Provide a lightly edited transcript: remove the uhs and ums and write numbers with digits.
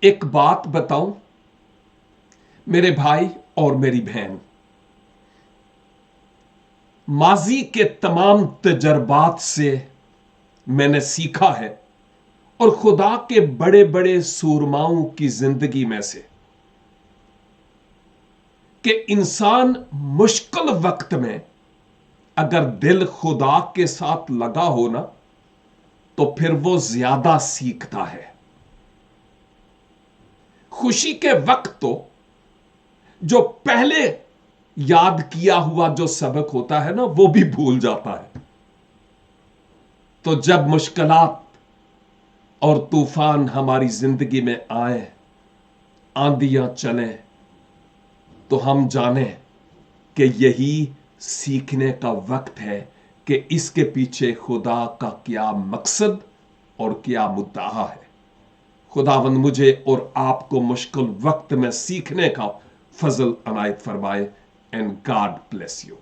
एक बात बताऊं मेरे भाई और मेरी बहन, माजी के तमाम तजर्बात से मैंने सीखा है और खुदा के बड़े बड़े सूरमाओं की जिंदगी में से कि इंसान मुश्किल वक्त में अगर दिल खुदा के साथ लगा हो ना तो फिर वो ज्यादा सीखता है। खुशी के वक्त तो जो पहले याद किया हुआ जो सबक होता है ना वो भी भूल जाता है। तो जब मुश्किलात और तूफान हमारी जिंदगी में आए, आंधियां चलें, तो हम जाने कि यही सीखने का वक्त है कि इसके पीछे खुदा का क्या मकसद और क्या मुद्दा है। खुदावंद मुझे और आपको मुश्किल वक्त में सीखने का फजल अनायत फरमाए। And God bless you.